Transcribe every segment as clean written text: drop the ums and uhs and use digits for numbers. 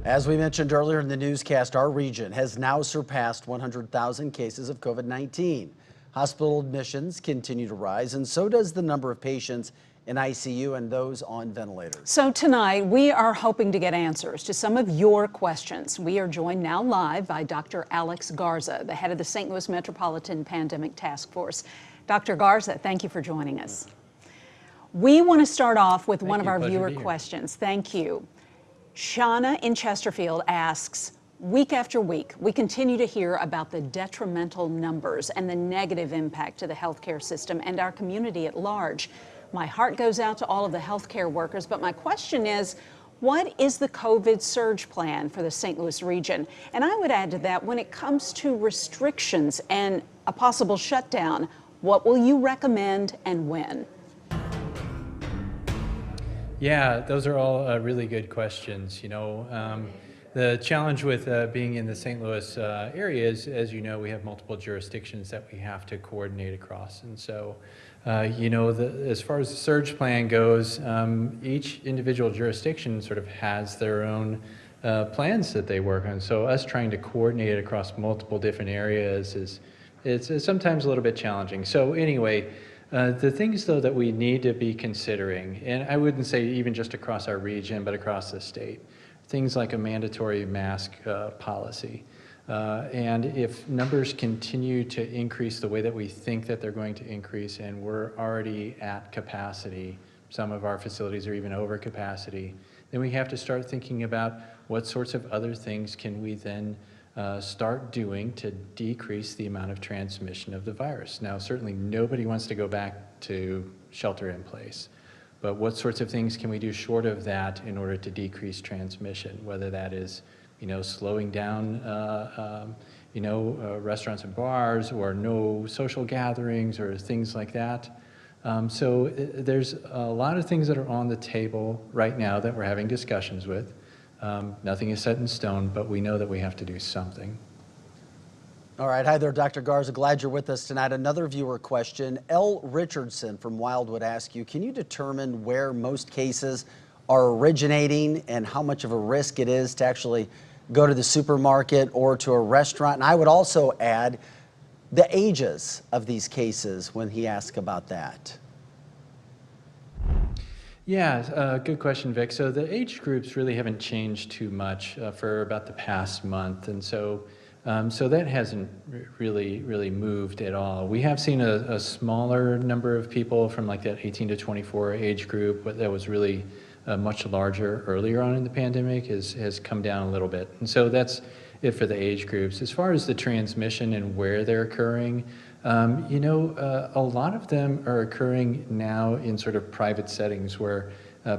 As we mentioned earlier in the newscast, our region has now surpassed 100,000 cases of COVID-19. Hospital admissions continue to rise, and so does the number of patients in ICU and those on ventilators. So tonight, we are hoping to get answers to some of your questions. We are joined now live by Dr. Alex Garza, the head of the St. Louis Metropolitan Pandemic Task Force. Dr. Garza, thank you for joining us. We want to start off with one of our viewer questions. Thank you. Shauna in Chesterfield asks, week after week, we continue to hear about the detrimental numbers and the negative impact to the healthcare system and our community at large. My heart goes out to all of the healthcare workers, but my question is, what is the COVID surge plan for the St. Louis region? And I would add to that, when it comes to restrictions and a possible shutdown, what will you recommend and when? Yeah, those are all really good questions. The challenge with being in the St. Louis area is, as you know, we have multiple jurisdictions that we have to coordinate across. And so, as far as the surge plan goes, each individual jurisdiction sort of has their own plans that they work on. So us trying to coordinate across multiple different areas is sometimes a little bit challenging. So anyway, the things, though, that we need to be considering, and I wouldn't say even just across our region, but across the state, things like a mandatory mask policy. And if numbers continue to increase the way that we think that they're going to increase, and we're already at capacity, some of our facilities are even over capacity, then we have to start thinking about what sorts of other things can we then start doing to decrease the amount of transmission of the virus. Now, certainly nobody wants to go back to shelter in place, but what sorts of things can we do short of that in order to decrease transmission, whether that is, slowing down, restaurants and bars, or no social gatherings or things like that. So there's a lot of things that are on the table right now that we're having discussions with. Nothing is set in stone, but we know that we have to do something. All right. Hi there, Dr. Garza. Glad you're with us tonight. Another viewer question. L. Richardson from Wildwood asks you, can you determine where most cases are originating and how much of a risk it is to actually go to the supermarket or to a restaurant? And I would also add the ages of these cases when he asks about that. Yeah, good question, Vic. So the age groups really haven't changed too much for about the past month, and so that hasn't really moved at all. We have seen a smaller number of people from like that 18 to 24 age group, but that was really much larger earlier on in the pandemic, has come down a little bit, and so that's it for the age groups. As far as the transmission and where they're occurring, a lot of them are occurring now in sort of private settings where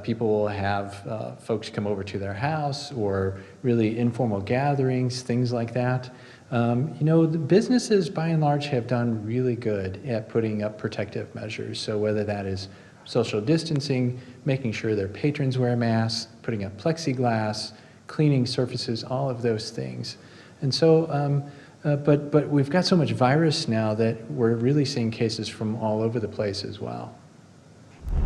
people will have folks come over to their house, or really informal gatherings, things like that. The businesses by and large have done really good at putting up protective measures. So whether that is social distancing, making sure their patrons wear masks, putting up plexiglass, cleaning surfaces, all of those things. And so, but we've got so much virus now that we're really seeing cases from all over the place as well.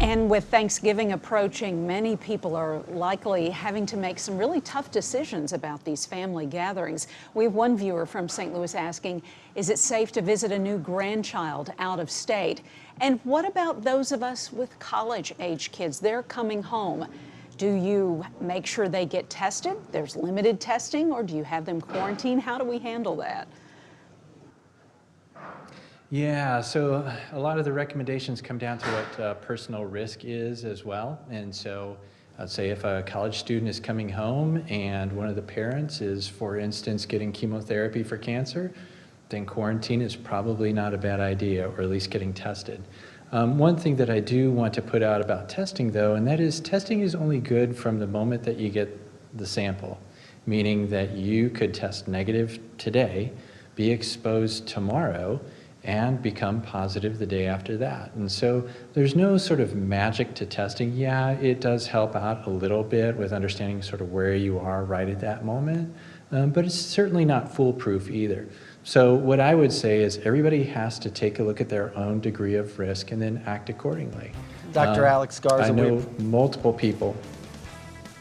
And with Thanksgiving approaching, many people are likely having to make some really tough decisions about these family gatherings. We have one viewer from St. Louis asking, is it safe to visit a new grandchild out of state? And what about those of us with college-age kids? They're coming home. Do you make sure they get tested? There's limited testing, or do you have them quarantined? How do we handle that? Yeah, so a lot of the recommendations come down to what personal risk is as well. And so I'd say if a college student is coming home and one of the parents is, for instance, getting chemotherapy for cancer, then quarantine is probably not a bad idea, or at least getting tested. One thing that I do want to put out about testing, though, and that is testing is only good from the moment that you get the sample, meaning that you could test negative today, be exposed tomorrow, and become positive the day after that. And so there's no sort of magic to testing. Yeah, it does help out a little bit with understanding sort of where you are right at that moment, but it's certainly not foolproof either. So what I would say is everybody has to take a look at their own degree of risk and then act accordingly. Dr. Alex Garza. I know multiple people.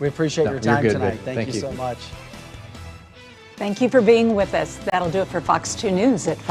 We appreciate No, your you're time good, tonight. Vic. Thank you so much. Thank you for being with us. That'll do it for Fox 2 News at 5.